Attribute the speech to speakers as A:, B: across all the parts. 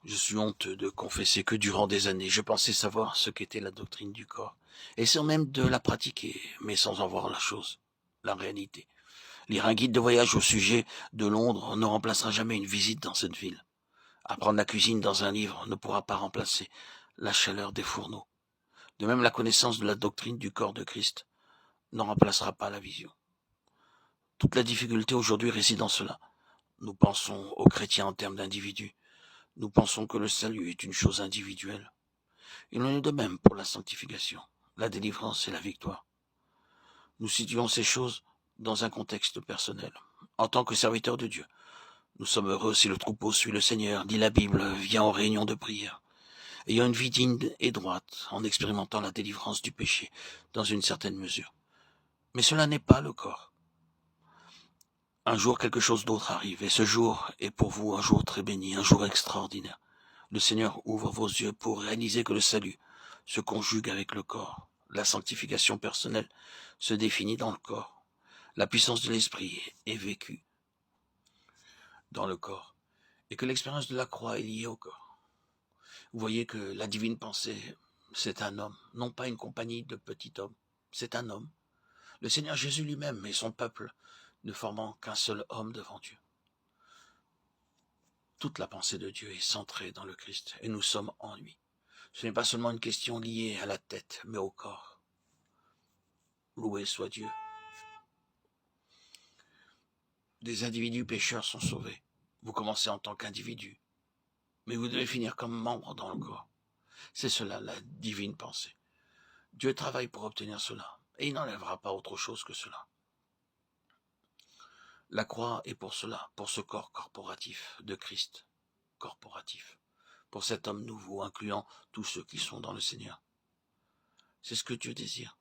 A: Je suis honteux de confesser que durant des années, je pensais savoir ce qu'était la doctrine du corps, et sans même de la pratiquer, mais sans en voir la chose, la réalité. Lire un guide de voyage au sujet de Londres ne remplacera jamais une visite dans cette ville. Apprendre la cuisine dans un livre ne pourra pas remplacer la chaleur des fourneaux. De même, la connaissance de la doctrine du corps de Christ ne remplacera pas la vision. Toute la difficulté aujourd'hui réside dans cela. Nous pensons aux chrétiens en termes d'individus. Nous pensons que le salut est une chose individuelle. Il en est de même pour la sanctification, la délivrance et la victoire. Nous situons ces choses dans un contexte personnel. En tant que serviteurs de Dieu, nous sommes heureux si le troupeau suit le Seigneur, dit la Bible, vient aux réunions de prière, ayant une vie digne et droite, en expérimentant la délivrance du péché dans une certaine mesure. Mais cela n'est pas le corps. Un jour, quelque chose d'autre arrive, et ce jour est pour vous un jour très béni, un jour extraordinaire. Le Seigneur ouvre vos yeux pour réaliser que le salut se conjugue avec le corps. La sanctification personnelle se définit dans le corps. La puissance de l'esprit est vécue dans le corps, et que l'expérience de la croix est liée au corps. Vous voyez que la divine pensée, c'est un homme, non pas une compagnie de petits hommes, c'est un homme. Le Seigneur Jésus lui-même et son peuple ne formant qu'un seul homme devant Dieu. Toute la pensée de Dieu est centrée dans le Christ, et nous sommes en lui. Ce n'est pas seulement une question liée à la tête, mais au corps. Loué soit Dieu. Des individus pécheurs sont sauvés. Vous commencez en tant qu'individu, mais vous devez finir comme membre dans le corps. C'est cela la divine pensée. Dieu travaille pour obtenir cela, et il n'enlèvera pas autre chose que cela. La croix est pour cela, pour ce corps corporatif de Christ, corporatif, pour cet homme nouveau, incluant tous ceux qui sont dans le Seigneur. C'est ce que Dieu désire.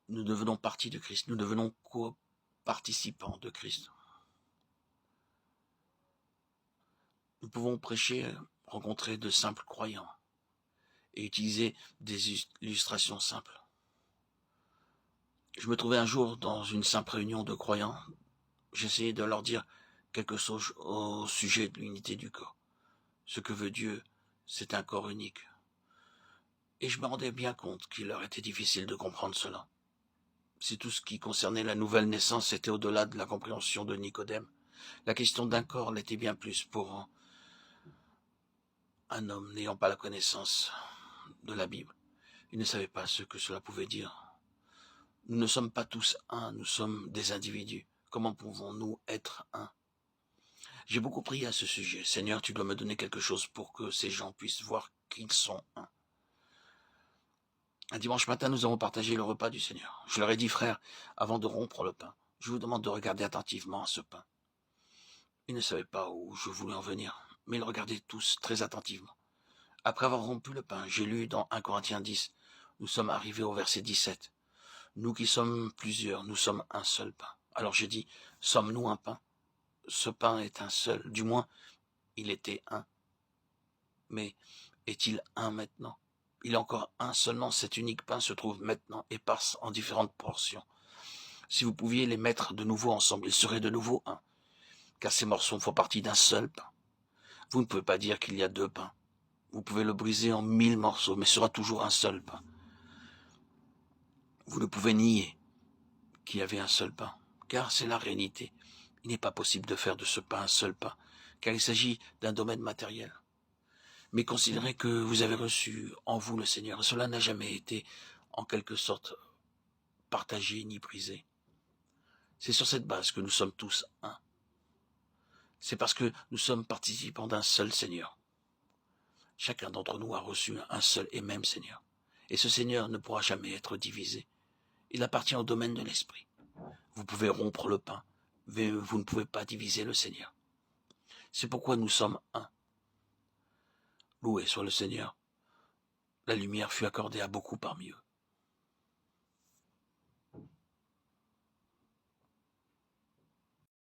A: Nous devenons partie de Christ, nous devenons co-participants de Christ. Nous pouvons prêcher, rencontrer de simples croyants et utiliser des illustrations simples. Je me trouvais un jour dans une simple réunion de croyants. J'essayais de leur dire quelque chose au sujet de l'unité du corps. Ce que veut Dieu, c'est un corps unique. Et je me rendais bien compte qu'il leur était difficile de comprendre cela. Si tout ce qui concernait la nouvelle naissance était au-delà de la compréhension de Nicodème, la question d'un corps l'était bien plus pour un homme n'ayant pas la connaissance de la Bible. Il ne savait pas ce que cela pouvait dire. Nous ne sommes pas tous un, nous sommes des individus. Comment pouvons-nous être un? J'ai beaucoup prié à ce sujet. Seigneur, tu dois me donner quelque chose pour que ces gens puissent voir qu'ils sont un. Un dimanche matin, nous avons partagé le repas du Seigneur. Je leur ai dit, frère, avant de rompre le pain, je vous demande de regarder attentivement à ce pain. Ils ne savaient pas où je voulais en venir, mais ils regardaient tous très attentivement. Après avoir rompu le pain, j'ai lu dans 1 Corinthiens 10, nous sommes arrivés au verset 17. Nous qui sommes plusieurs, nous sommes un seul pain. Alors j'ai dit, sommes-nous un pain? Ce pain est un seul, du moins, il était un. Mais est-il un maintenant? Il est encore un seulement, cet unique pain se trouve maintenant éparse en différentes portions. Si vous pouviez les mettre de nouveau ensemble, ils seraient de nouveau un, car ces morceaux font partie d'un seul pain. Vous ne pouvez pas dire qu'il y a deux pains. Vous pouvez le briser en 1000 morceaux, mais ce sera toujours un seul pain. Vous ne pouvez nier qu'il y avait un seul pain, car c'est la réalité. Il n'est pas possible de faire de ce pain un seul pain, car il s'agit d'un domaine matériel. Mais considérez que vous avez reçu en vous le Seigneur. Cela n'a jamais été, en quelque sorte, partagé ni brisé. C'est sur cette base que nous sommes tous un. C'est parce que nous sommes participants d'un seul Seigneur. Chacun d'entre nous a reçu un seul et même Seigneur. Et ce Seigneur ne pourra jamais être divisé. Il appartient au domaine de l'esprit. Vous pouvez rompre le pain, mais vous ne pouvez pas diviser le Seigneur. C'est pourquoi nous sommes un. Loué soit le Seigneur. La lumière fut accordée à beaucoup parmi eux.